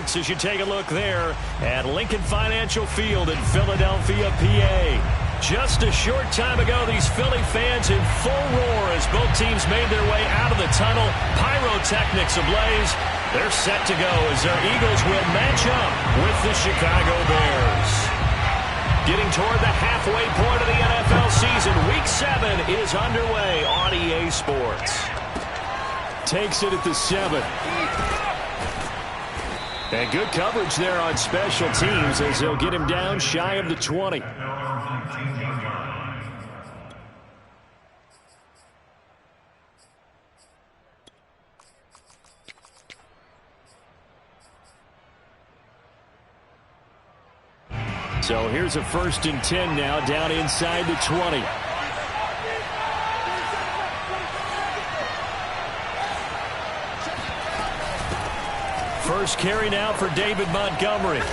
sports as you take a look there at Lincoln Financial Field in Philadelphia, PA. Just a short time ago, these Philly fans in full roar as both teams made their way out of the tunnel. Pyrotechnics ablaze. They're set to go as their Eagles will match up with the Chicago Bears. Getting toward the halfway point of the NFL season, Week 7 is underway on EA Sports. Takes it at the 7. And good coverage there on special teams as they'll get him down shy of the 20. So here's a 1st and 10 now down inside the 20. First carry now for David Montgomery.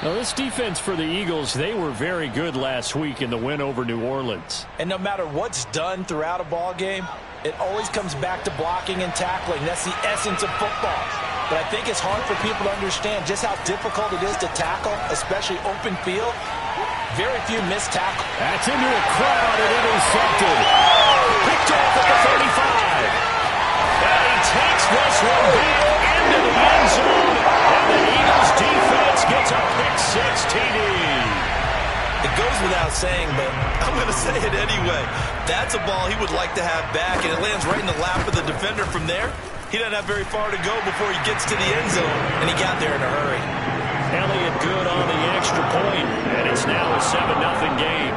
Now this defense for the Eagles, they were very good last week in the win over New Orleans. And no matter what's done throughout a ball game, it always comes back to blocking and tackling. That's the essence of football. But I think it's hard for people to understand just how difficult it is to tackle, especially open field. Very few missed tackles. That's into a crowd and intercepted. Picked off at the 35. And he takes this one back into the end zone. And the Eagles defense gets a pick-6 TD. It goes without saying, but I'm going to say it anyway. That's a ball he would like to have back, and it lands right in the lap of the defender from there. He doesn't have very far to go before he gets to the end zone, and he got there in a hurry. Elliott good on the extra point, and it's now a 7-0 game.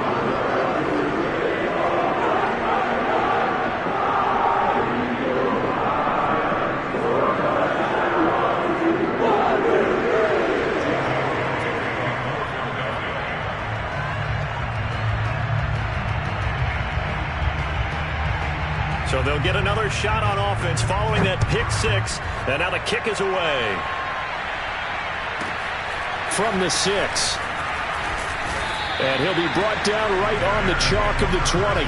So they'll get another shot on offense following that pick-6. And now the kick is away. From the 6. And he'll be brought down right on the chalk of the 20.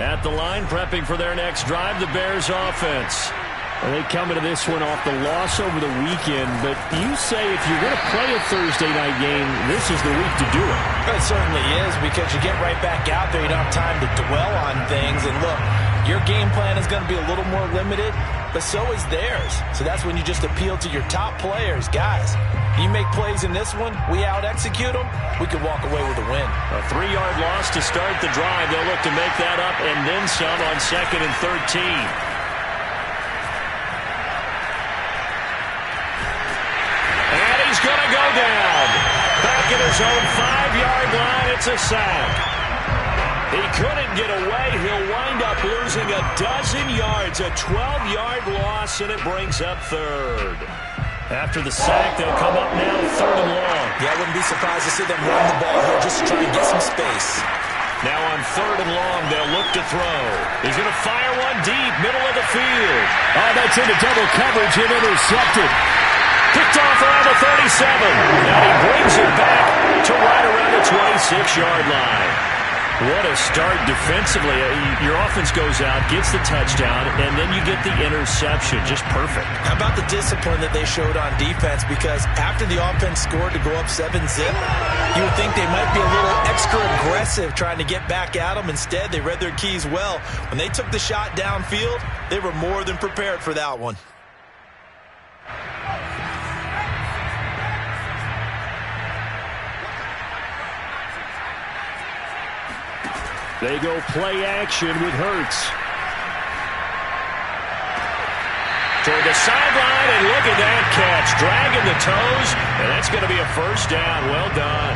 At the line, prepping for their next drive, the Bears offense. Well, they come into this one off the loss over the weekend, but you say if you're going to play a Thursday night game, this is the week to do it. It certainly is, because you get right back out there. You don't have time to dwell on things. And look, your game plan is going to be a little more limited, but so is theirs. So that's when you just appeal to your top players. Guys, you make plays in this one, we out-execute them, we could walk away with a win. A 3-yard loss to start the drive. They'll look to make that up and then some on 2nd and 13. And he's going to go down. Back at his own 5-yard line, it's a sack. He couldn't get away. He'll wind up losing a dozen yards, a 12-yard loss, and it brings up 3rd. After the sack, they'll come up now 3rd and long. Yeah, I wouldn't be surprised to see them run the ball here just to try and get some space. Now on 3rd and long, they'll look to throw. He's going to fire one deep, middle of the field. Oh, that's into double coverage and intercepted. Picked off around the 37. And he brings it back to right around the 26-yard line. What a start defensively. Your offense goes out, gets the touchdown, and then you get the interception. Just perfect. How about the discipline that they showed on defense? Because after the offense scored to go up 7-0, you would think they might be a little extra aggressive trying to get back at them. Instead, they read their keys well. When they took the shot downfield, they were more than prepared for that one. They go play action with Hurts. Toward the sideline, and look at that catch. Dragging the toes, and that's going to be a 1st down. Well done.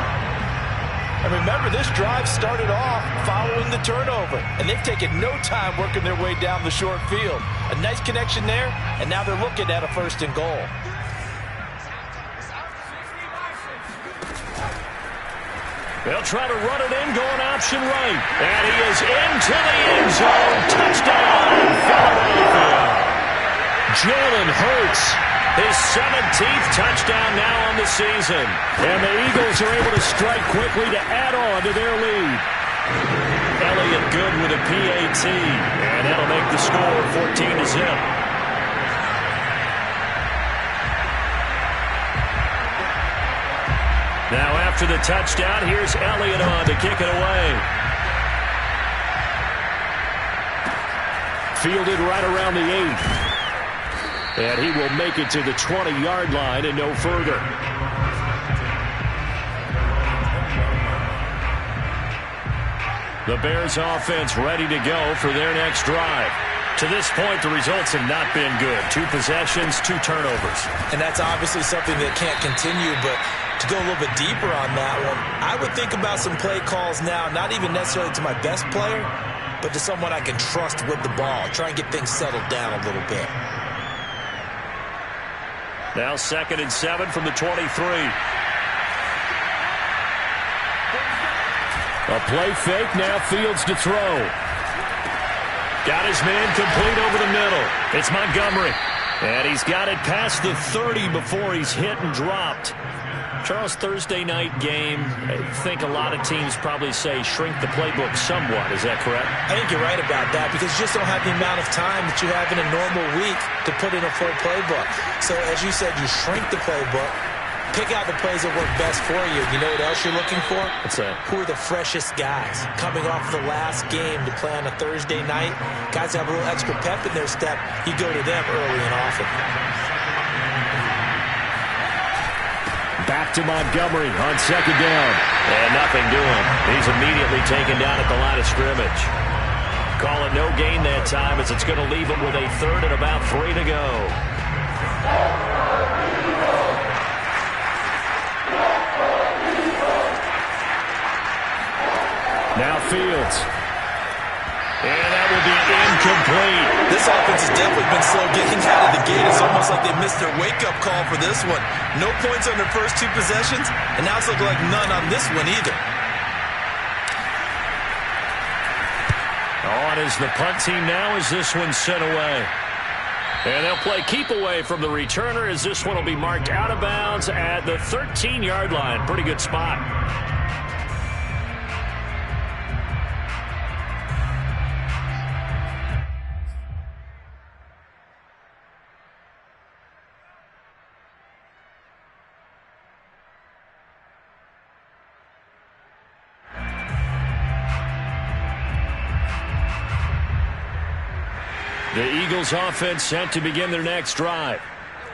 And remember, this drive started off following the turnover, and they've taken no time working their way down the short field. A nice connection there, and now they're looking at a 1st and goal. They'll try to run it in, going option right. And he is into the end zone. Touchdown, Philadelphia. Jalen Hurts, his 17th touchdown now on the season. And the Eagles are able to strike quickly to add on to their lead. Elliott good with a PAT. And that'll make the score 14-0. Now after the touchdown, here's Elliott on to kick it away. Fielded right around the 8. And he will make it to the 20-yard line and no further. The Bears offense ready to go for their next drive. To this point, the results have not been good. 2 possessions, 2 turnovers. And that's obviously something that can't continue, but to go a little bit deeper on that one, I would think about some play calls now, not even necessarily to my best player, but to someone I can trust with the ball. Try and get things settled down a little bit. Now 2nd and 7 from the 23. A play fake, now Fields to throw. Got his man complete over the middle. It's Montgomery. And he's got it past the 30 before he's hit and dropped. Charles, Thursday night game, I think a lot of teams probably say shrink the playbook somewhat. Is that correct? I think you're right about that because you just don't have the amount of time that you have in a normal week to put in a full playbook. So as you said, you shrink the playbook, pick out the plays that work best for you. You know what else you're looking for? What's that? Who are the freshest guys coming off the last game to play on a Thursday night? Guys have a little extra pep in their step. You go to them early and often. Back to Montgomery on 2nd down. And nothing doing. He's immediately taken down at the line of scrimmage. Call it no gain that time as it's going to leave him with a 3rd and about 3 to go. Now Fields. And that will be incomplete. This offense has definitely been slow getting out of the gate. It's almost like they missed their wake-up call for this one. No points on their first 2 possessions, and now it's looking like none on this one either. On is the punt team now as this one's sent away. And they'll play keep away from the returner as this one will be marked out of bounds at the 13-yard line. Pretty good spot. The Eagles offense set to begin their next drive.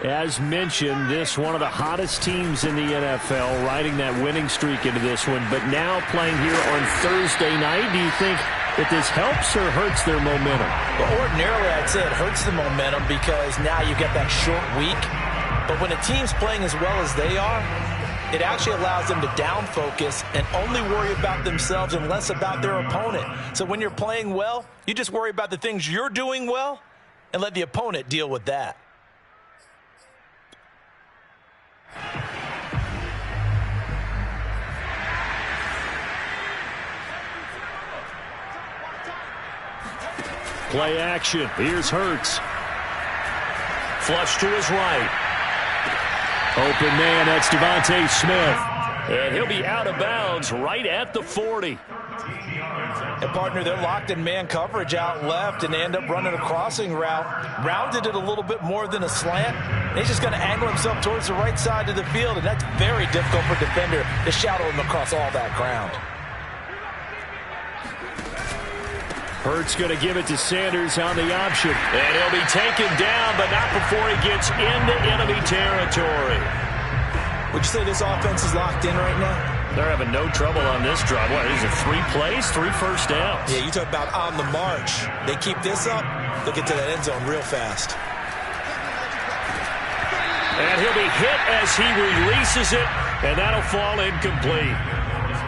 As mentioned, this one of the hottest teams in the NFL, riding that winning streak into this one, but now playing here on Thursday night. Do you think that this helps or hurts their momentum? Well, ordinarily, I'd say it hurts the momentum because now you get that short week. But when a team's playing as well as they are, it actually allows them to down focus and only worry about themselves and less about their opponent. So when you're playing well, you just worry about the things you're doing well and let the opponent deal with that. Play action. Here's Hurts. Flush to his right. Open man, that's Devontae Smith. And he'll be out of bounds right at the 40. And partner, they're locked in man coverage out left, and they end up running a crossing route. Rounded it a little bit more than a slant. And he's just going to angle himself towards the right side of the field, and that's very difficult for a defender to shadow him across all that ground. Hurts going to give it to Sanders on the option. And he'll be taken down, but not before he gets into enemy territory. Would you say this offense is locked in right now? They're having no trouble on this drive. What, is it 3 plays, 3 first downs? Yeah, you talk about on the march. They keep this up, they'll get to that end zone real fast. And he'll be hit as he releases it, and that'll fall incomplete.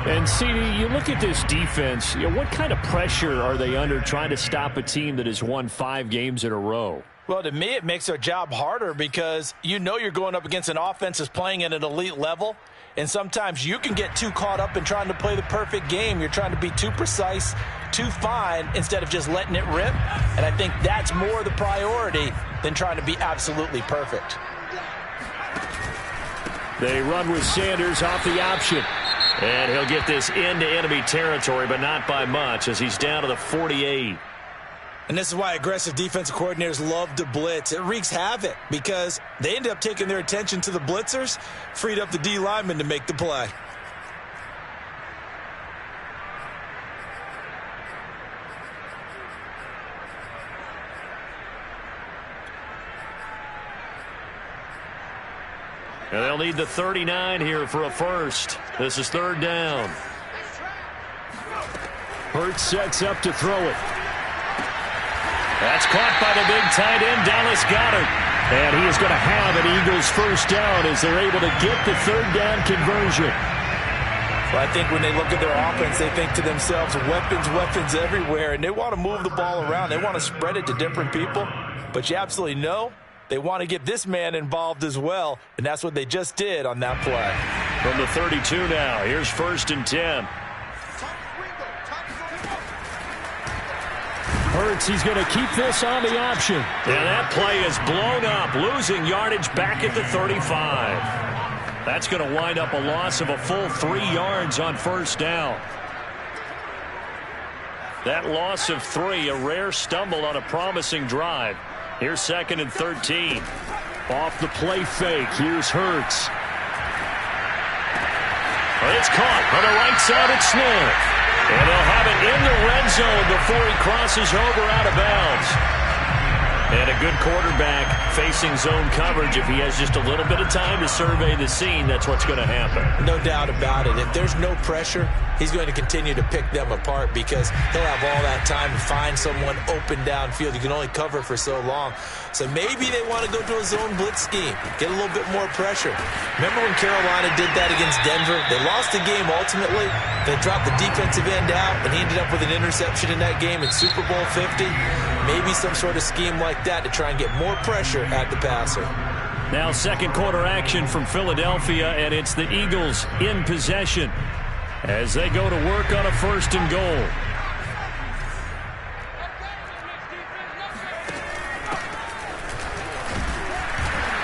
And, CD, you look at this defense, what kind of pressure are they under trying to stop a team that has won 5 games in a row? Well, to me, it makes their job harder because you know you're going up against an offense that's playing at an elite level, and sometimes you can get too caught up in trying to play the perfect game. You're trying to be too precise, too fine, instead of just letting it rip. And I think that's more the priority than trying to be absolutely perfect. They run with Sanders off the option. And he'll get this into enemy territory, but not by much as he's down to the 48. And this is why aggressive defensive coordinators love to blitz. It wreaks havoc because they end up taking their attention to the blitzers, freed up the D lineman to make the play. And they'll need the 39 here for a first. This is 3rd down. Hurts sets up to throw it. That's caught by the big tight end, Dallas Goedert. And he is going to have an Eagles first down as they're able to get the 3rd down conversion. Well, I think when they look at their offense, they think to themselves, weapons everywhere, and they want to move the ball around. They want to spread it to different people, but you absolutely know they want to get this man involved as well, and that's what they just did on that play. From the 32 now, here's 1st and 10. Hurts, he's going to keep this on the option. And that play is blown up, losing yardage back at the 35. That's going to wind up a loss of a full 3 yards on 1st down. That loss of 3, a rare stumble on a promising drive. Here's 2nd and 13. Off the play fake, here's Hurts. It's caught on the right side at Smith. And they'll have it in the red zone before he crosses over out of bounds. And a good quarterback facing zone coverage. If he has just a little bit of time to survey the scene, that's what's going to happen. No doubt about it. If there's no pressure, he's going to continue to pick them apart because he'll have all that time to find someone open downfield. You can only cover for so long. So maybe they want to go to a zone blitz scheme, get a little bit more pressure. Remember when Carolina did that against Denver? They lost the game ultimately. They dropped the defensive end out, and he ended up with an interception in that game in Super Bowl 50. Maybe some sort of scheme like that to try and get more pressure at the passer. Now 2nd quarter action from Philadelphia, and it's the Eagles in possession as they go to work on a 1st and goal.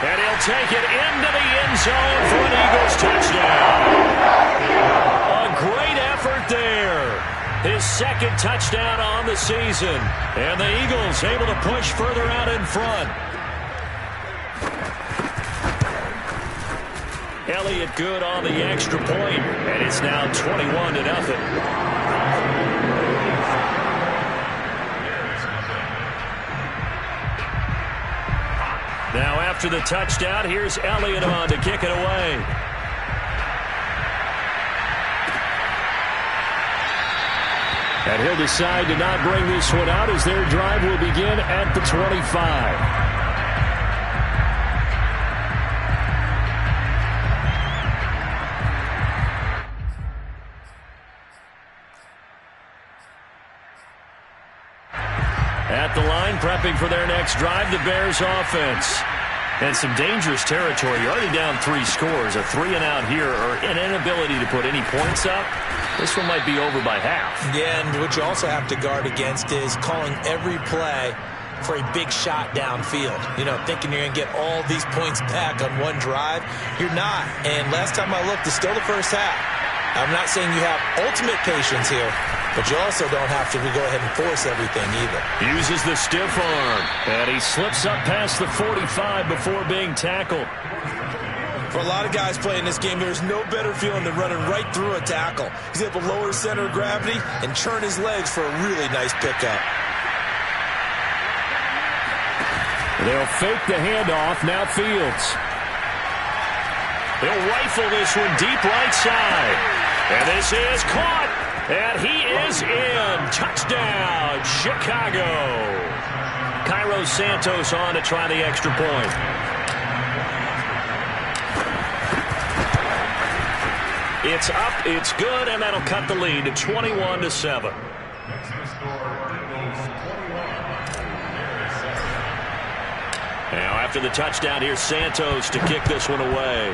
And he'll take it into the end zone for an Eagles touchdown. A great effort there. His 2nd touchdown on the season. And the Eagles able to push further out in front. Elliott good on the extra point. And it's now 21-0. Now after the touchdown, here's Elliott on to kick it away. And he'll decide to not bring this one out as their drive will begin at the 25. At the line, prepping for their next drive, the Bears offense. And some dangerous territory. You're already down 3 scores. A 3-and-out here, or an inability to put any points up. This one might be over by half. Yeah, and what you also have to guard against is calling every play for a big shot downfield. You know, thinking you're going to get all these points back on one drive. You're not. And last time I looked, it's still the first half. I'm not saying you have ultimate patience here, but you also don't have to go ahead and force everything either. Uses the stiff arm. And he slips up past the 45 before being tackled. For a lot of guys playing this game, there's no better feeling than running right through a tackle. He's able to lower center of gravity and churn his legs for a really nice pickup. They'll fake the handoff. Now Fields. They'll rifle this one deep right side. And this is caught. And he is in. Touchdown, Chicago. Cairo Santos on to try the extra point. It's up, it's good, and that'll cut the lead to 21-7. Now after the touchdown, here's Santos to kick this one away.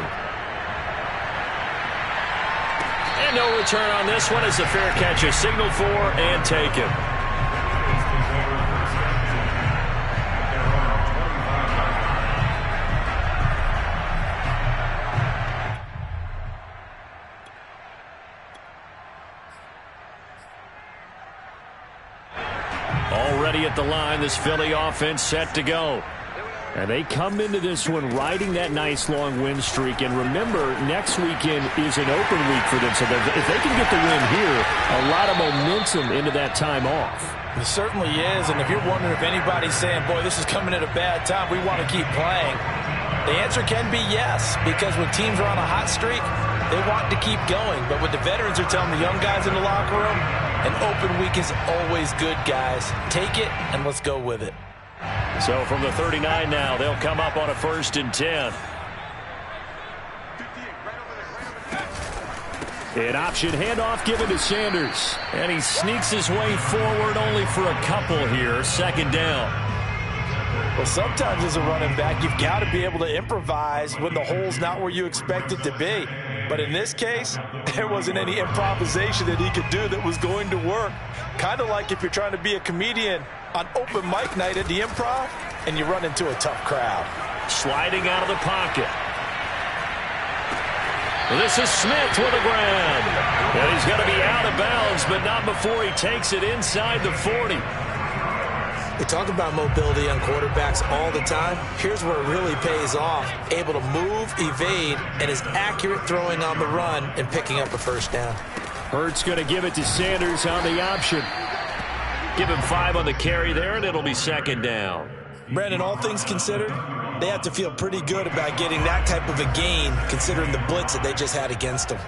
And no return on this one as the fair catch is signaled for and taken. Already at the line, this Philly offense set to go. And they come into this one riding that nice long win streak. And remember, next weekend is an open week for them. So if they can get the win here, a lot of momentum into that time off. It certainly is. And if you're wondering if anybody's saying, boy, this is coming at a bad time, we want to keep playing, the answer can be yes. Because when teams are on a hot streak, they want to keep going. But what the veterans are telling the young guys in the locker room, an open week is always good, guys. Take it and let's go with it. So from the 39 now, they'll come up on a 1st and 10. An option handoff given to Sanders. And he sneaks his way forward only for a couple here. 2nd down. Well, sometimes as a running back, you've got to be able to improvise when the hole's not where you expect it to be. But in this case, there wasn't any improvisation that he could do that was going to work. Kind of like if you're trying to be a comedian on open mic night at the Improv and you run into a tough crowd. Sliding out of the pocket. This is Smith with a grab. And he's going to be out of bounds, but not before he takes it inside the 40. They talk about mobility on quarterbacks all the time. Here's where it really pays off. Able to move, evade, and is accurate throwing on the run and picking up a 1st down. Hurts going to give it to Sanders on the option. Give him 5 on the carry there, and it'll be 2nd down. Brandon, all things considered, they have to feel pretty good about getting that type of a gain, considering the blitz that they just had against them.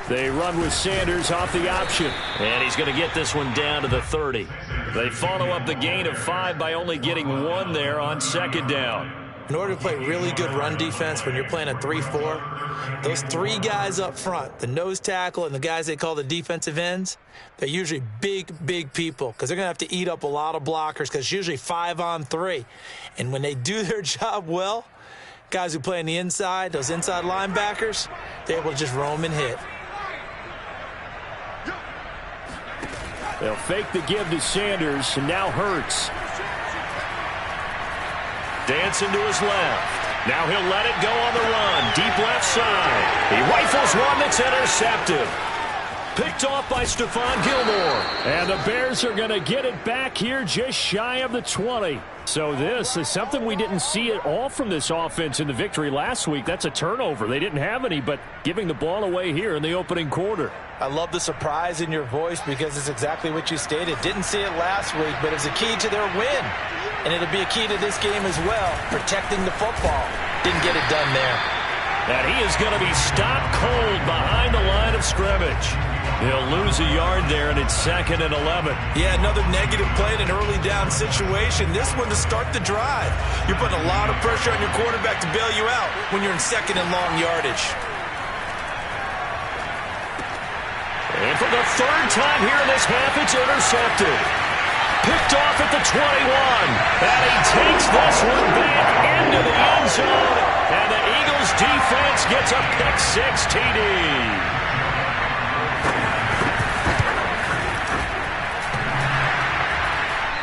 They run with Sanders off the option. And he's going to get this one down to the 30. They follow up the gain of 5 by only getting 1 there on 2nd down. In order to play really good run defense when you're playing a 3-4, those 3 guys up front, the nose tackle and the guys they call the defensive ends, they're usually big, big people because they're going to have to eat up a lot of blockers because it's usually 5-on-3. And when they do their job well, guys who play on the inside, those inside linebackers, they're able to just roam and hit. They'll fake the give to Sanders, and now Hurts. Dancing to his left. Now he'll let it go on the run. Deep left side. He rifles one that's intercepted. Picked off by Stephon Gilmore. And the Bears are going to get it back here just shy of the 20. So this is something we didn't see at all from this offense in the victory last week. That's a turnover. They didn't have any, but giving the ball away here in the opening quarter. I love the surprise in your voice because it's exactly what you stated. Didn't see it last week, but it was a key to their win. And it'll be a key to this game as well, protecting the football. Didn't get it done there. And he is going to be stopped cold behind the line of scrimmage. He'll lose a yard there, and it's 2nd and 11. Yeah, another negative play in an early down situation. This one to start the drive. You're putting a lot of pressure on your quarterback to bail you out when you're in 2nd and long yardage. And for the 3rd time here in this half, it's intercepted. Picked off at the 21. And he takes this one back into the end zone. And the Eagles defense gets a pick-6 TD.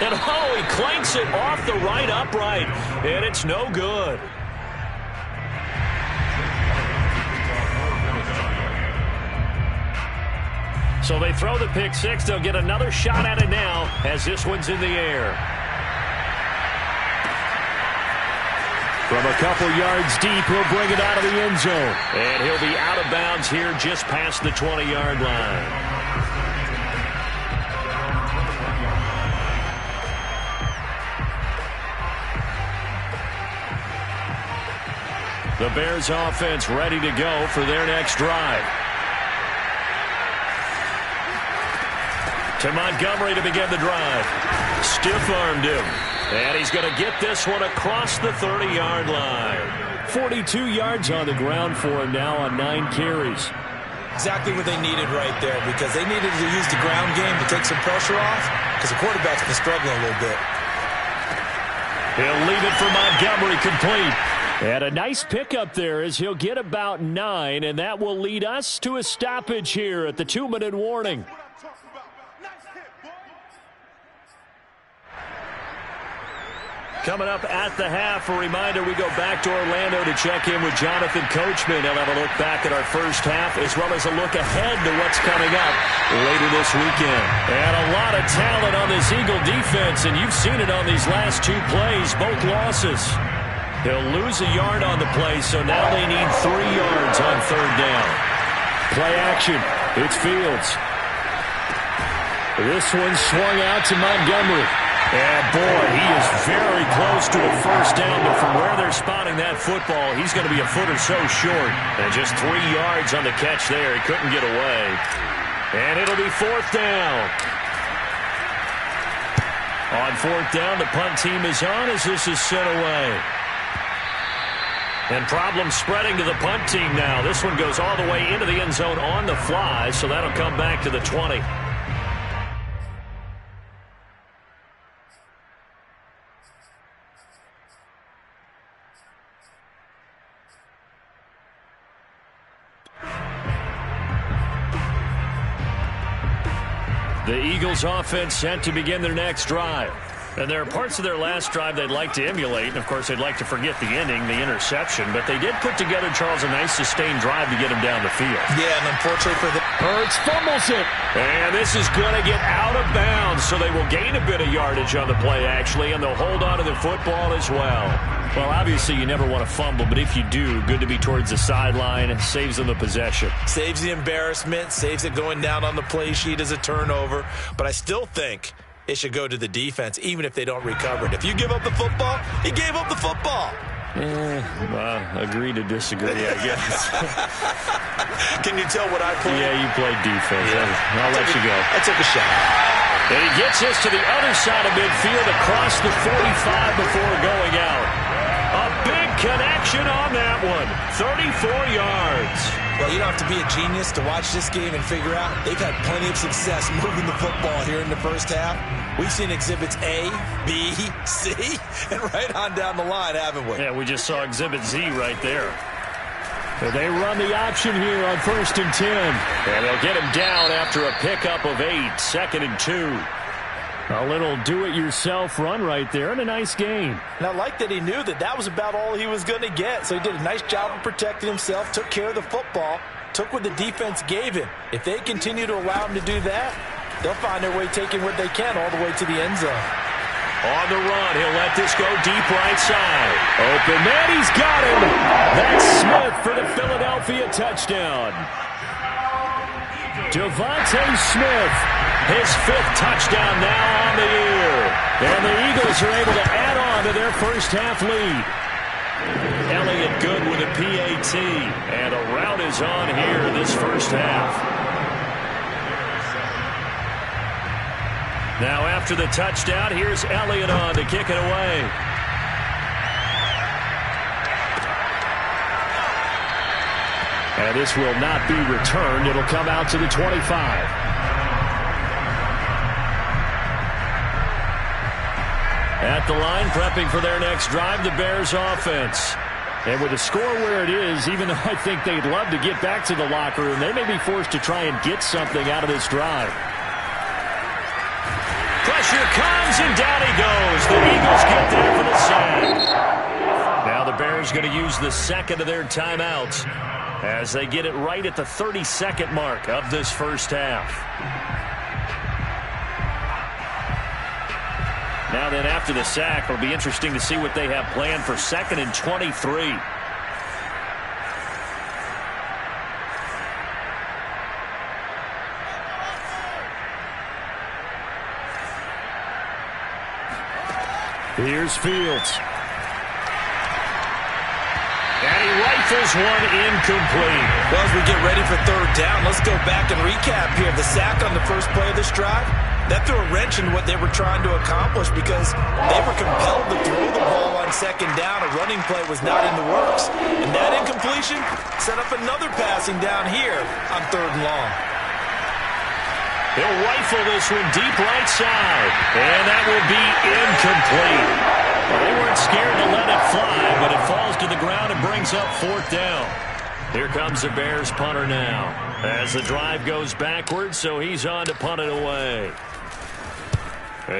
And oh, he clanks it off the right upright. And it's no good. So they throw the pick-6. They'll get another shot at it now as this one's in the air. From a couple yards deep, he'll bring it out of the end zone. And he'll be out of bounds here just past the 20-yard line. The Bears offense ready to go for their next drive. To Montgomery to begin the drive. Stiff-armed him. And he's going to get this one across the 30-yard line. 42 yards on the ground for him now on 9 carries. Exactly what they needed right there, because they needed to use the ground game to take some pressure off, because the quarterback's been struggling a little bit. He'll leave it for Montgomery, complete. And a nice pickup there as he'll get about 9, and that will lead us to a stoppage here at the 2-minute warning. Coming up at the half, a reminder, we go back to Orlando to check in with Jonathan Coachman. He'll have a look back at our first half as well as a look ahead to what's coming up later this weekend. And a lot of talent on this Eagle defense, and you've seen it on these last 2 plays, both losses. He'll lose a yard on the play, so now they need 3 yards on 3rd down. Play action. It's Fields. This one swung out to Montgomery. And, boy, he is very close to a first down, but from where they're spotting that football, he's going to be a foot or so short. And just 3 yards on the catch there. He couldn't get away. And it'll be 4th down. On 4th down, the punt team is on as this is sent away. And problems spreading to the punt team now. This one goes all the way into the end zone on the fly, so that'll come back to the 20. The Eagles offense set to begin their next drive. And there are parts of their last drive they'd like to emulate. And, of course, they'd like to forget the ending, the interception. But they did put together, Charles, a nice sustained drive to get him down the field. Yeah, and unfortunately for the Hurts fumbles it. And this is going to get out of bounds, so they will gain a bit of yardage on the play, actually, and they'll hold on to the football as well. Well, obviously, you never want to fumble, but if you do, good to be towards the sideline. It saves them the possession. Saves the embarrassment, saves it going down on the play sheet as a turnover. But I still think it should go to the defense, even if they don't recover it. If you give up the football, he gave up the football. Agree to disagree, I guess. Can you tell what I played? Yeah, you played defense. Yeah. I'll let you go. I took a shot. And he gets us to the other side of midfield across the 45 before going out. A big connection on that one. 34 yards. Well, you don't have to be a genius to watch this game and figure out they've had plenty of success moving the football here in the first half. We've seen exhibits A, B, C, and right on down the line, haven't we? Yeah, we just saw exhibit Z right there. So they run the option here on 1st and 10. And they'll get him down after a pickup of 8, 2nd and 2. A little do-it-yourself run right there and a nice game. And I like that he knew that that was about all he was going to get. So he did a nice job of protecting himself, took care of the football, took what the defense gave him. If they continue to allow him to do that, they'll find their way taking what they can all the way to the end zone. On the run, he'll let this go deep right side. Open man, he's got him. That's Smith for the Philadelphia touchdown. Devontae Smith, his 5th touchdown now on the year. And the Eagles are able to add on to their first half lead. Elliott good with a PAT. And a rout is on here in this first half. Now after the touchdown, here's Elliott on to kick it away. And this will not be returned. It'll come out to the 25. At the line, prepping for their next drive, the Bears offense. And with the score where it is, even though I think they'd love to get back to the locker room, they may be forced to try and get something out of this drive. Pressure comes, and down he goes. The Eagles get there for the sack. Now the Bears going to use the 2nd of their timeouts as they get it right at the 32nd mark of this first half. Now then, after the sack, it'll be interesting to see what they have planned for 2nd and 23. Here's Fields. And he rifles one incomplete. Well, as we get ready for 3rd down, let's go back and recap here. The sack on the first play of this drive, That threw a wrench in what they were trying to accomplish because they were compelled to throw the ball on second down. A running play was not in the works. And that incompletion set up another passing down here on 3rd and long. He'll rifle this one deep right side. And that will be incomplete. Well, they weren't scared to let it fly, but it falls to the ground and brings up 4th down. Here comes the Bears punter now as the drive goes backwards, so he's on to punt it away.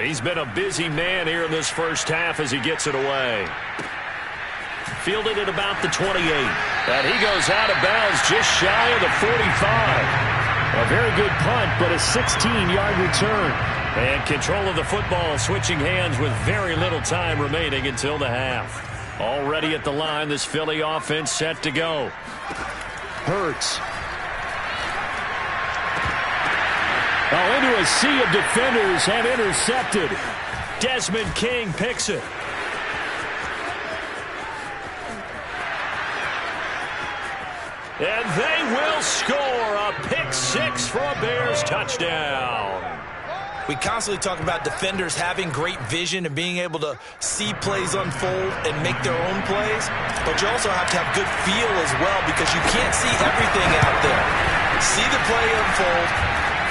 He's been a busy man here in this first half as he gets it away. Fielded at about the 28. And he goes out of bounds just shy of the 45. A very good punt, but a 16-yard return. And control of the football switching hands with very little time remaining until the half. Already at the line, this Philly offense set to go. Hurts. Into a sea of defenders and intercepted. Desmond King picks it. And they will score a pick-6 for a Bears touchdown. We constantly talk about defenders having great vision and being able to see plays unfold and make their own plays. But you also have to have good feel as well because you can't see everything out there. See the play unfold,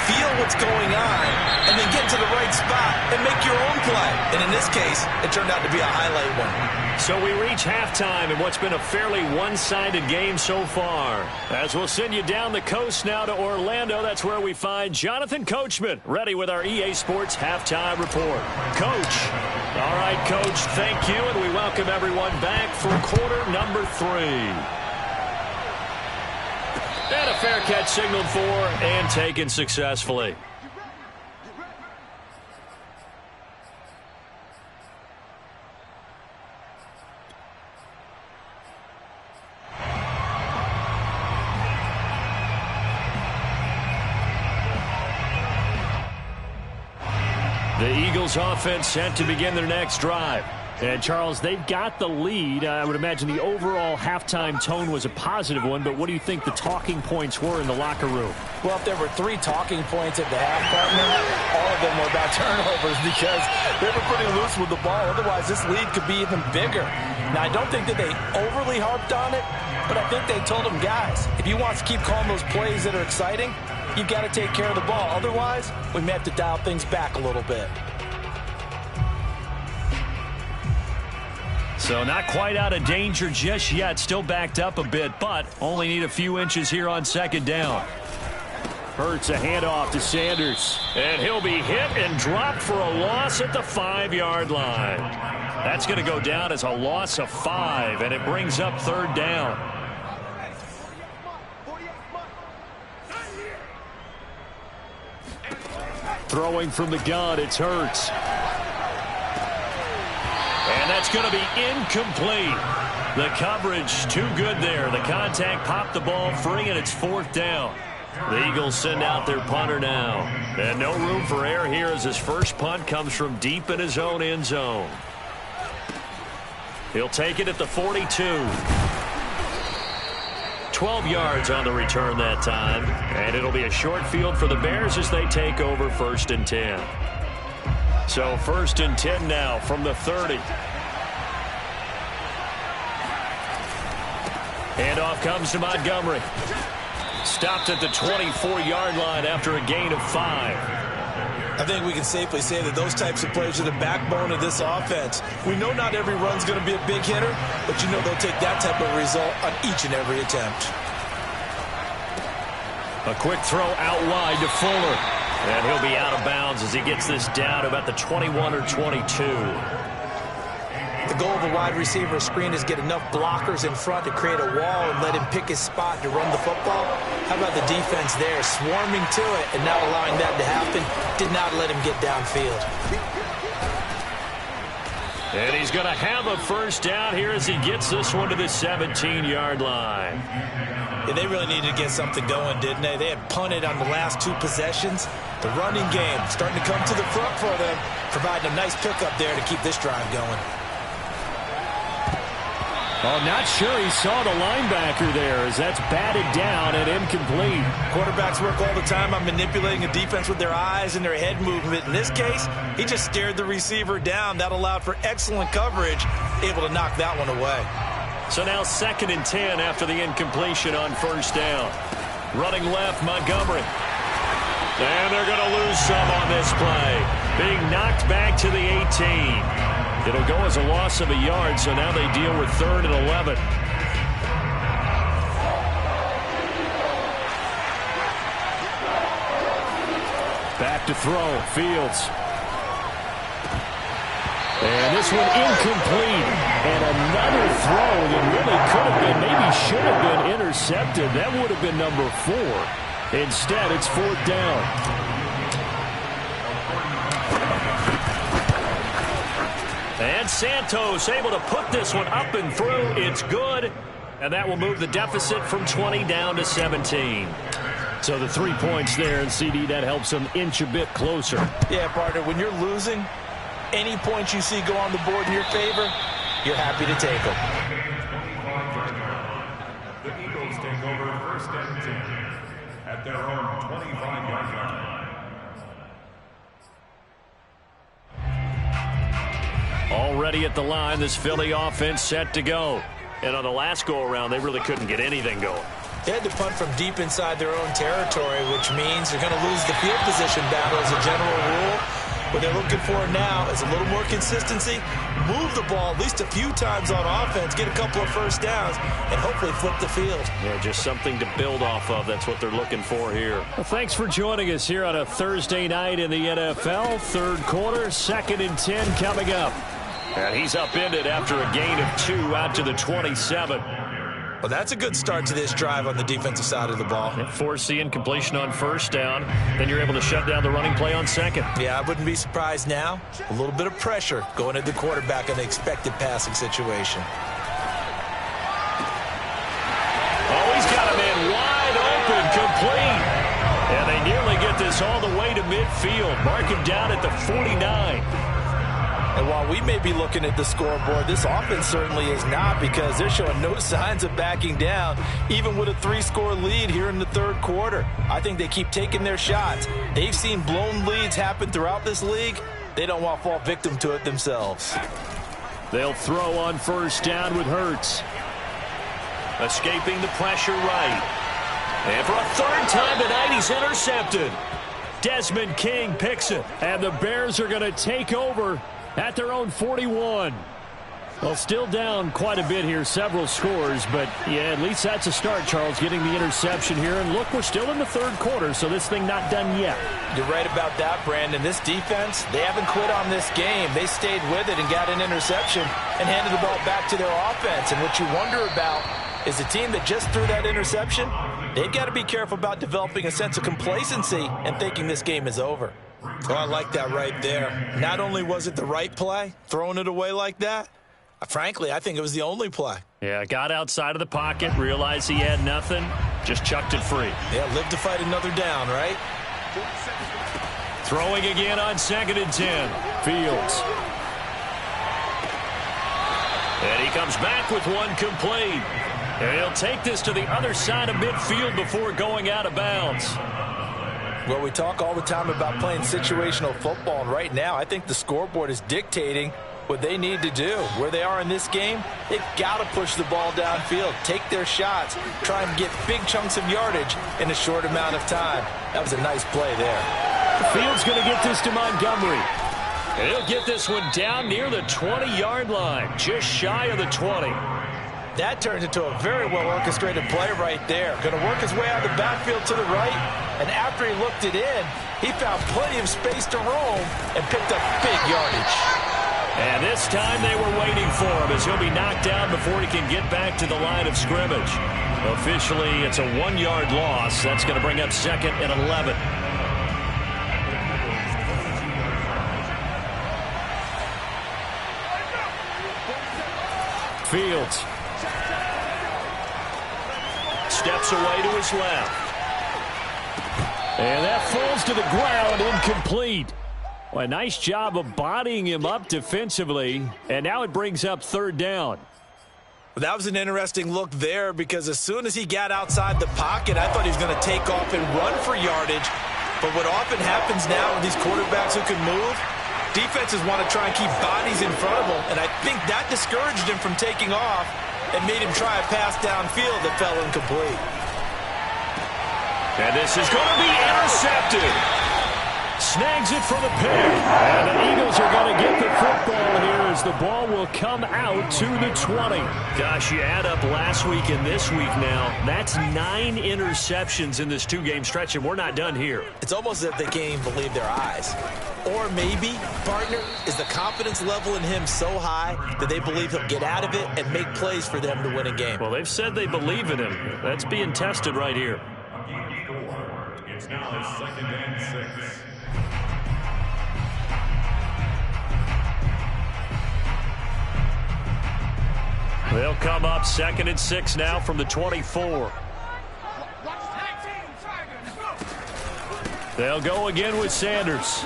feel what's going on, and then get to the right spot and make your own play. And in this case, it turned out to be a highlight one. So we reach halftime in what's been a fairly one-sided game so far. As we'll send you down the coast now to Orlando, that's where we find Jonathan Coachman, ready with our EA Sports Halftime Report. Coach. All right, Coach, thank you, and we welcome everyone back for quarter number 3. And a fair catch signaled for and taken successfully. The Eagles offense set to begin their next drive. And, Charles, they've got the lead. I would imagine the overall halftime tone was a positive one, but what do you think the talking points were in the locker room? Well, if there were 3 talking points at the half, partner, all of them were about turnovers because they were pretty loose with the ball. Otherwise, this lead could be even bigger. Now, I don't think that they overly harped on it, but I think they told them, guys, if you want to keep calling those plays that are exciting, you've got to take care of the ball. Otherwise, we may have to dial things back a little bit. So not quite out of danger just yet. Still backed up a bit, but only need a few inches here on second down. Hurts a handoff to Sanders. And he'll be hit and dropped for a loss at the 5-yard line. That's going to go down as a loss of 5, and it brings up 3rd down. Throwing from the gun, it's Hurts. And that's going to be incomplete. The coverage too good there. The contact popped the ball free, and it's 4th down. The Eagles send out their punter now. And no room for error here as his first punt comes from deep in his own end zone. He'll take it at the 42. 12 yards on the return that time. And it'll be a short field for the Bears as they take over 1st and 10. So 1st and 10 now from the 30. Handoff comes to Montgomery. Stopped at the 24-yard line after a gain of 5. I think we can safely say that those types of plays are the backbone of this offense. We know not every run's going to be a big hitter, but you know they'll take that type of result on each and every attempt. A quick throw out wide to Fuller. And he'll be out of bounds as he gets this down to about the 21 or 22. The goal of a wide receiver screen is get enough blockers in front to create a wall and let him pick his spot to run the football. How about the defense there, swarming to it and not allowing that to happen? Did not let him get downfield. And he's going to have a first down here as he gets this one to the 17-yard line. Yeah, they really needed to get something going, didn't they? They had punted on the last 2 possessions. The running game starting to come to the front for them, providing a nice pickup there to keep this drive going. Oh, not sure he saw the linebacker there as that's batted down and incomplete. Quarterbacks work all the time on manipulating a defense with their eyes and their head movement. In this case, he just stared the receiver down. That allowed for excellent coverage, able to knock that one away. So now 2nd and 10 after the incompletion on 1st down. Running left, Montgomery. And they're going to lose some on this play. Being knocked back to the 18. It'll go as a loss of a yard, so now they deal with 3rd and 11. Back to throw, Fields. And this one incomplete. And another throw that really could have been, maybe should have been intercepted. That would have been number 4. Instead, it's 4th down. And Santos able to put this one up and through. It's good. And that will move the deficit from 20 down to 17. So the 3 points there, and CD, that helps them inch a bit closer. Yeah, partner, when you're losing, any points you see go on the board in your favor, you're happy to take them. The Eagles take over 1st and 10 at their own 25-yard line. Already at the line, this Philly offense set to go. And on the last go-around, they really couldn't get anything going. They had to punt from deep inside their own territory, which means they're going to lose the field position battle as a general rule. What they're looking for now is a little more consistency, move the ball at least a few times on offense, get a couple of 1st downs, and hopefully flip the field. Yeah, just something to build off of. That's what they're looking for here. Well, thanks for joining us here on a Thursday night in the NFL. 3rd quarter, 2nd and 10 coming up. And he's upended after a gain of 2 out to the 27. Well, that's a good start to this drive on the defensive side of the ball. Force the incompletion on 1st down. Then you're able to shut down the running play on 2nd. Yeah, I wouldn't be surprised now. A little bit of pressure going at the quarterback in an expected passing situation. Oh, he's got a man wide open, complete. And they nearly get this all the way to midfield. Mark him down at the 49. And while we may be looking at the scoreboard, this offense certainly is not, because they're showing no signs of backing down, even with a 3-score lead here in the 3rd quarter. I think they keep taking their shots. They've seen blown leads happen throughout this league. They don't want to fall victim to it themselves. They'll throw on 1st down with Hurts. Escaping the pressure right. And for a 3rd time tonight, he's intercepted. Desmond King picks it. And the Bears are going to take over at their own 41. Well, still down quite a bit here, several scores, but yeah, at least that's a start, Charles, getting the interception here. And look, we're still in the 3rd quarter, so this thing not done yet. You're right about that, Brandon. This defense, they haven't quit on this game. They stayed with it and got an interception and handed the ball back to their offense. And what you wonder about is the team that just threw that interception, they've got to be careful about developing a sense of complacency and thinking this game is over. Oh, I like that right there. Not only was it the right play, throwing it away like that, frankly, I think it was the only play. Yeah, got outside of the pocket, realized he had nothing, just chucked it free. Yeah, live to fight another down, right? Throwing again on 2nd and 10. Fields. And he comes back with one complete. And he'll take this to the other side of midfield before going out of bounds. Well, we talk all the time about playing situational football, and right now I think the scoreboard is dictating what they need to do. Where they are in this game, they've got to push the ball downfield, take their shots, try and get big chunks of yardage in a short amount of time. That was a nice play there. Fields going to get this to Montgomery. And he'll get this one down near the 20-yard line, just shy of the 20. That turns into a very well-orchestrated play right there. Going to work his way out of the backfield to the right, and after he looked it in, he found plenty of space to roam and picked up big yardage. And this time they were waiting for him as he'll be knocked down before he can get back to the line of scrimmage. Officially, it's a 1-yard loss. That's going to bring up 2nd and 11. Fields. Steps away to his left. And that falls to the ground, incomplete. Well, a nice job of bodying him up defensively. And now it brings up 3rd down. That was an interesting look there because as soon as he got outside the pocket, I thought he was going to take off and run for yardage. But what often happens now with these quarterbacks who can move, defenses want to try and keep bodies in front of them, and I think that discouraged him from taking off and made him try a pass downfield that fell incomplete. And this is going to be intercepted. Snags it for the pick. And the Eagles are going to get the football here as the ball will come out to the 20. Gosh, you add up last week and this week now. That's 9 interceptions in this 2-game stretch, and we're not done here. It's almost as if they can't even believe their eyes. Or maybe, partner, is the confidence level in him so high that they believe he'll get out of it and make plays for them to win a game. Well, they've said they believe in him. That's being tested right here. It's now 2nd and 6. They'll come up 2nd and 6 now from the 24. They'll go again with Sanders.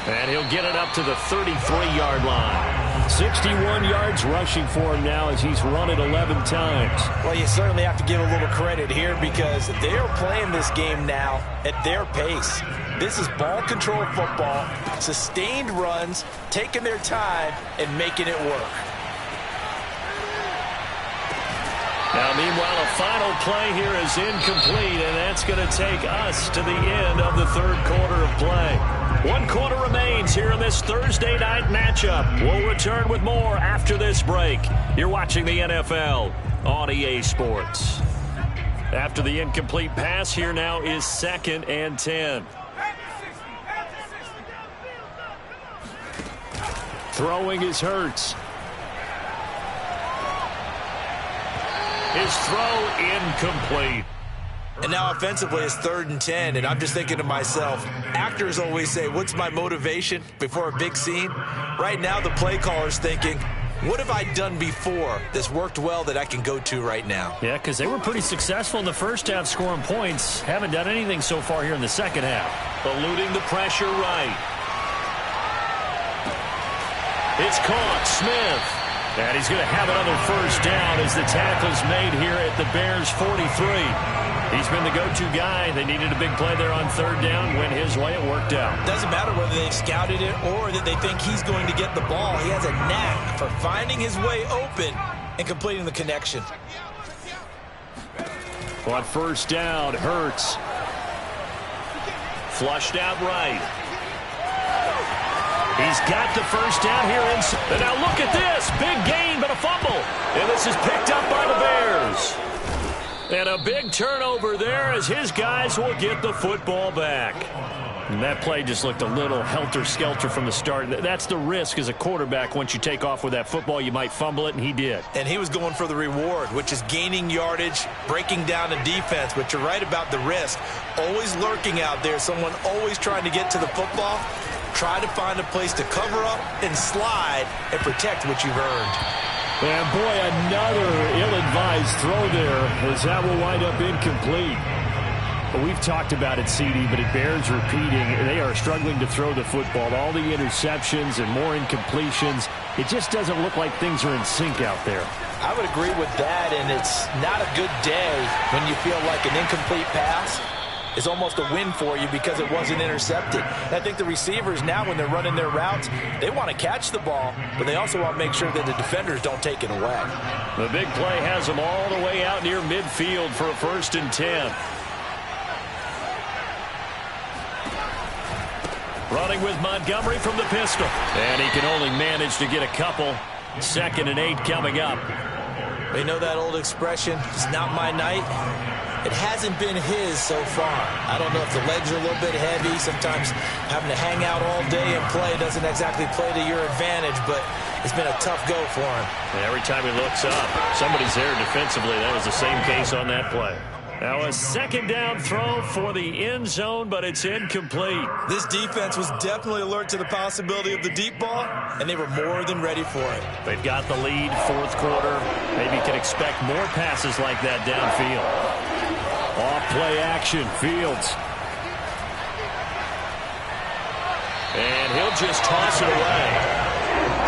And he'll get it up to the 33-yard line. 61 yards rushing for him now as he's run it 11 times. Well, you certainly have to give a little credit here because they're playing this game now at their pace. This is ball control football, sustained runs, taking their time, and making it work. Now, meanwhile, a final play here is incomplete, and that's going to take us to the end of the 3rd quarter of play. 1 quarter remains here in this Thursday night matchup. We'll return with more after this break. You're watching the NFL on EA Sports. After the incomplete pass, here now is 2nd and 10. Throwing is Hurts. His throw incomplete. And now offensively it's 3rd and 10, and I'm just thinking to myself, actors always say, what's my motivation before a big scene? Right now the play caller's thinking, what have I done before that's worked well that I can go to right now? Yeah, because they were pretty successful in the first half scoring points. Haven't done anything so far here in the second half. Eluding the pressure right. It's caught. Smith. And he's going to have another first down as the tackle's made here at the Bears' 43. He's been the go-to guy. They needed a big play there on 3rd down. Went his way. It worked out. Doesn't matter whether they scouted it or that they think he's going to get the ball. He has a knack for finding his way open and completing the connection. On 1st down, Hurts. Flushed out right. He's got the first down here inside. And now look at this. Big gain, but a fumble. And this is picked up by the Bears. And a big turnover there as his guys will get the football back. And that play just looked a little helter-skelter from the start. That's the risk as a quarterback. Once you take off with that football, you might fumble it, and he did. And he was going for the reward, which is gaining yardage, breaking down a defense. But you're right about the risk. Always lurking out there, someone always trying to get to the football. Try to find a place to cover up and slide and protect what you've earned. And, boy, another ill-advised throw there as that will wind up incomplete. Well, we've talked about it, CD, but it bears repeating. They are struggling to throw the football. All the interceptions and more incompletions. It just doesn't look like things are in sync out there. I would agree with that, and it's not a good day when you feel like an incomplete pass is almost a win for you because it wasn't intercepted. And I think the receivers now, when they're running their routes, they want to catch the ball, but they also want to make sure that the defenders don't take it away. The big play has them all the way out near midfield for a 1st and 10. Running with Montgomery from the pistol. And he can only manage to get a couple. 2nd and 8 coming up. You know that old expression, it's not my night? It hasn't been his so far. I don't know if the legs are a little bit heavy. Sometimes having to hang out all day and play doesn't exactly play to your advantage, but it's been a tough go for him. And every time he looks up, somebody's there defensively. That was the same case on that play. Now a 2nd down throw for the end zone, but it's incomplete. This defense was definitely alert to the possibility of the deep ball, and they were more than ready for it. They've got the lead, 4th quarter. Maybe can expect more passes like that downfield. Off-play action, Fields. And he'll just toss it away.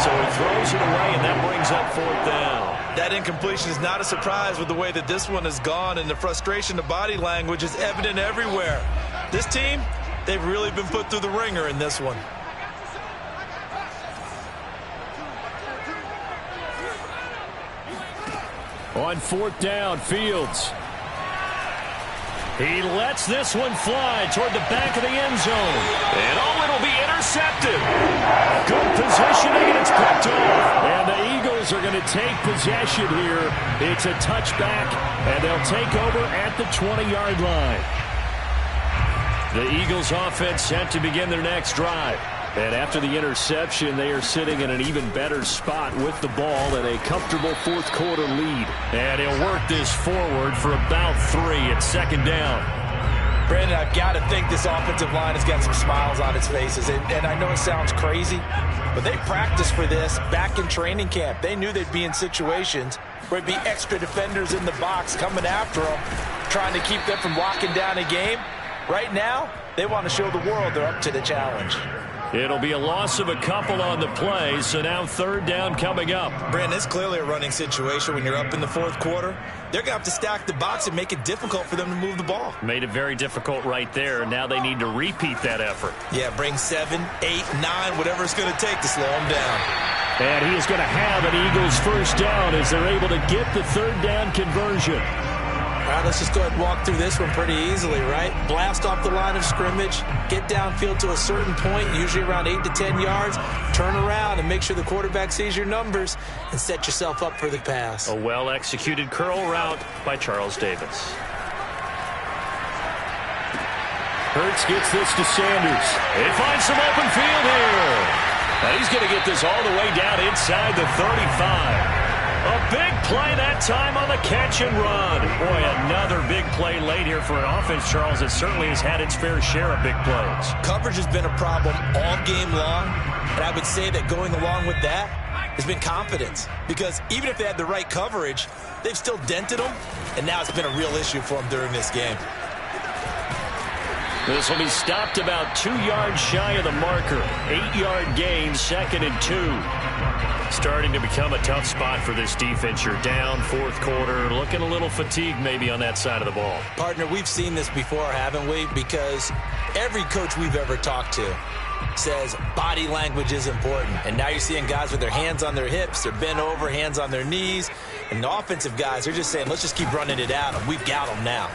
So he throws it away, and that brings up 4th down. That incompletion is not a surprise with the way that this one has gone, and the frustration, the body language is evident everywhere. This team, they've really been put through the ringer in this one. On 4th down, Fields. He lets this one fly toward the back of the end zone. And it'll be intercepted. Good positioning, and it's picked off. And the Eagles are going to take possession here. It's a touchback, and they'll take over at the 20-yard line. The Eagles offense set to begin their next drive. And after the interception, they are sitting in an even better spot with the ball and a comfortable 4th quarter lead. And he'll work this forward for about 3 at 2nd down. Brandon, I've got to think this offensive line has got some smiles on its faces. And I know it sounds crazy, but they practiced for this back in training camp. They knew they'd be in situations where it'd be extra defenders in the box coming after them, trying to keep them from locking down a game. Right now, they want to show the world they're up to the challenge. It'll be a loss of a couple on the play, so now 3rd down coming up. Brandon, it's clearly a running situation when you're up in the 4th quarter. They're going to have to stack the box and make it difficult for them to move the ball. Made it very difficult right there. Now they need to repeat that effort. Yeah, bring 7, 8, 9, whatever it's going to take to slow them down. And he is going to have an Eagles 1st down as they're able to get the 3rd down conversion. All right, let's just go ahead and walk through this one pretty easily, right? Blast off the line of scrimmage, get downfield to a certain point, usually around 8 to 10 yards, turn around and make sure the quarterback sees your numbers and set yourself up for the pass. A well-executed curl route by Charles Davis. Hurts gets this to Sanders. He finds some open field here. And he's going to get this all the way down inside the 35. A big play that time on the catch and run. Boy, another big play late here for an offense, Charles, that certainly has had its fair share of big plays. Coverage has been a problem all game long, and I would say that going along with that has been confidence. Because even if they had the right coverage, they've still dented them, and now it's been a real issue for them during this game. This will be stopped about 2 yards shy of the marker. 8-yard gain, 2nd and 2. Starting to become a tough spot for this defense. You're down 4th quarter, looking a little fatigued maybe on that side of the ball. Partner, we've seen this before, haven't we? Because every coach we've ever talked to says body language is important. And now you're seeing guys with their hands on their hips, they're bent over, hands on their knees. And the offensive guys are just saying, let's just keep running it at them. We've got them now.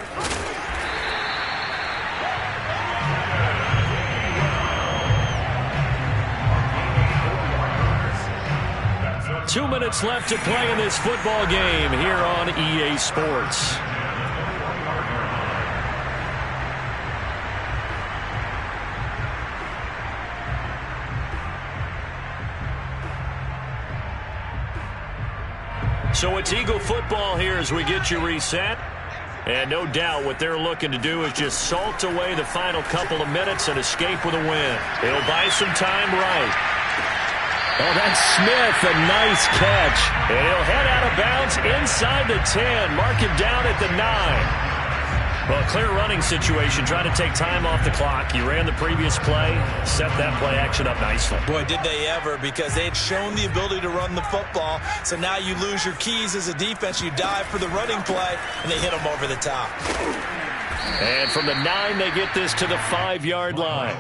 2 minutes left to play in this football game here on EA Sports. So it's Eagle football here as we get you reset. And no doubt what they're looking to do is just salt away the final couple of minutes and escape with a win. It'll buy some time right. Oh, that's Smith, a nice catch. And he'll head out of bounds inside the 10. Mark him down at the 9. Well, clear running situation, trying to take time off the clock. You ran the previous play, set that play action up nicely. Boy, did they ever, because they had shown the ability to run the football. So now you lose your keys as a defense. You dive for the running play, and they hit them over the top. And from the 9, they get this to the 5-yard line.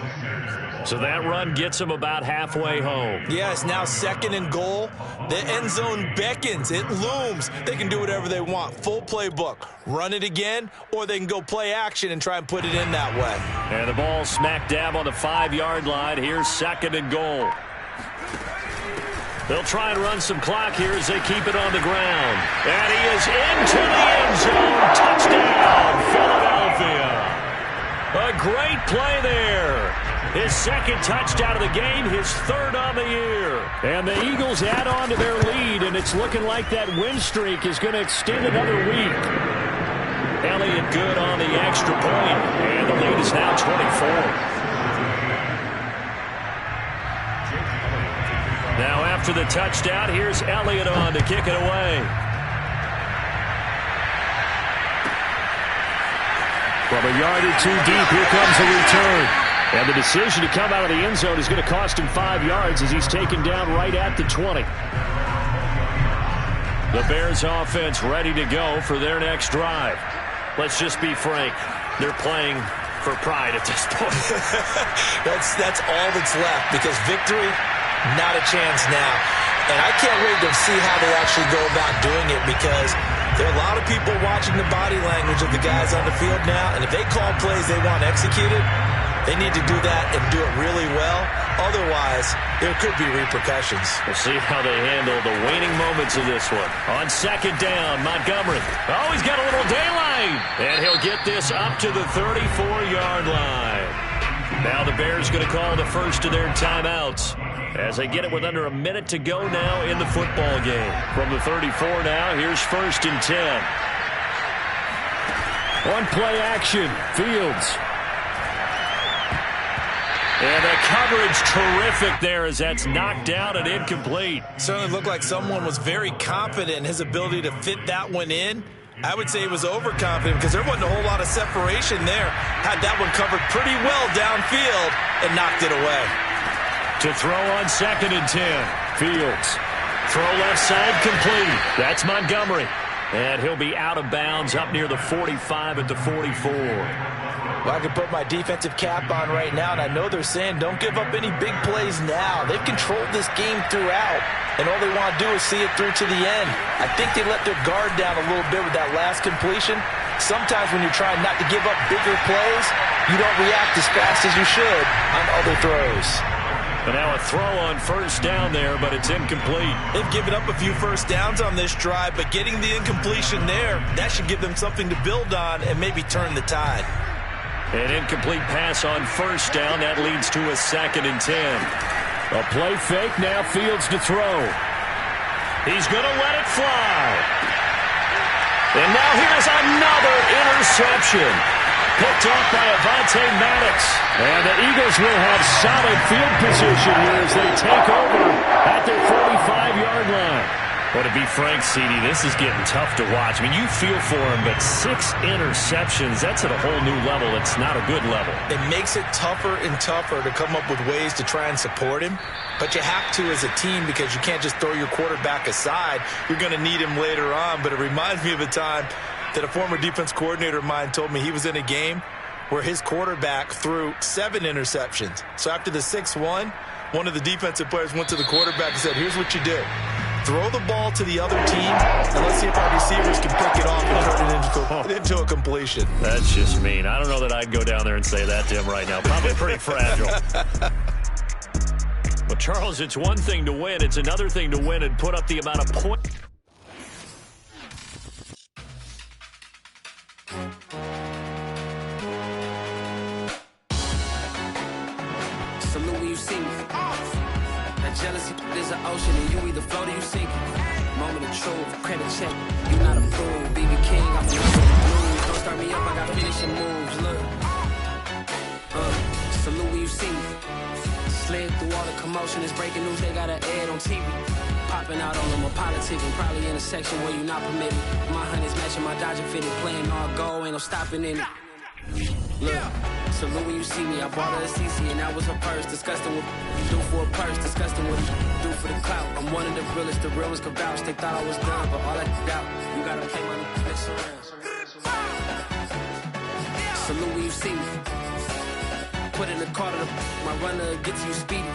So that run gets them about halfway home. Yeah, it's now 2nd and goal. The end zone beckons. It looms. They can do whatever they want. Full playbook. Run it again, or they can go play action and try and put it in that way. And the ball smack dab on the 5-yard line. Here's 2nd and goal. They'll try and run some clock here as they keep it on the ground. And he is into the end zone. Touchdown, Philadelphia. A great play there. His 2nd touchdown of the game, his 3rd on the year. And the Eagles add on to their lead, and it's looking like that win streak is going to extend another week. Elliott good on the extra point, and the lead is now 24. Now after the touchdown, here's Elliott on to kick it away. From a yard or two deep, here comes the return. And the decision to come out of the end zone is going to cost him 5 yards as he's taken down right at the 20. The Bears offense ready to go for their next drive. Let's just be frank. They're playing for pride at this point. That's all that's left, because victory, not a chance now. And I can't wait to see how they actually go about doing it, because there are a lot of people watching the body language of the guys on the field now, and if they call plays they want executed, they need to do that and do it really well. Otherwise, there could be repercussions. We'll see how they handle the waning moments of this one. On second down, Montgomery. Oh, he's got a little daylight. And he'll get this up to the 34-yard line. Now the Bears going to call the first of their timeouts as they get it with under a minute to go now in the football game. From the 34 now, here's 1st and 10. On play action, Fields. And the coverage terrific there as that's knocked down and incomplete. Certainly looked like someone was very confident in his ability to fit that one in. I would say he was overconfident because there wasn't a whole lot of separation there. Had that one covered pretty well downfield and knocked it away. To throw on 2nd and 10. Fields. Throw left side complete. That's Montgomery. And he'll be out of bounds up near the 45 at the 44. Well, I can put my defensive cap on right now, and I know they're saying don't give up any big plays now. They've controlled this game throughout, and all they want to do is see it through to the end. I think they let their guard down a little bit with that last completion. Sometimes when you're trying not to give up bigger plays, you don't react as fast as you should on other throws. And now a throw on 1st down there, but it's incomplete. They've given up a few first downs on this drive, but getting the incompletion there, that should give them something to build on and maybe turn the tide. An incomplete pass on 1st down. That leads to a 2nd and 10. A play fake. Now Fields to throw. He's going to let it fly. And now here's another interception. Picked off by Avonte Maddox. And the Eagles will have solid field position here as they take over at their 45-yard line. Well, to be frank, CD, this is getting tough to watch. I mean, you feel for him, but 6 interceptions, that's at a whole new level. It's not a good level. It makes it tougher and tougher to come up with ways to try and support him. But you have to as a team, because you can't just throw your quarterback aside. You're going to need him later on. But it reminds me of a time that a former defense coordinator of mine told me he was in a game where his quarterback threw 7 interceptions. So after the 6th one of the defensive players went to the quarterback and said, here's what you do. Throw the ball to the other team, and let's see if our receivers can pick it off and turn it into a completion. That's just mean. I don't know that I'd go down there and say that to him right now. Probably pretty fragile. But, Charles, it's one thing to win. It's another thing to win and put up the amount of points. Salute when you see me. Jealousy is an ocean, and you either float or you sink. Moment of truth, credit check, you not approved. BB King, I'm the blues. Don't start me up, I got finishing moves. Look, salute when you see me. Slid through all the commotion, it's breaking news. They got an ad on TV. Popping out on them, a politicking. Probably in a section where you not permitted. My honey's matching my Dodger fitted, playing all go, ain't no stopping in it. Look. Salute when you see me. I bought her a CC and that was her purse. Disgusting what do for a purse. Disgusting what do for the clout. I'm one of the realest. The real ones could vouch. They thought I was done, but all I doubt. You gotta play my mix around. Salute when you see me. Put in the car to my runner gets you speedy.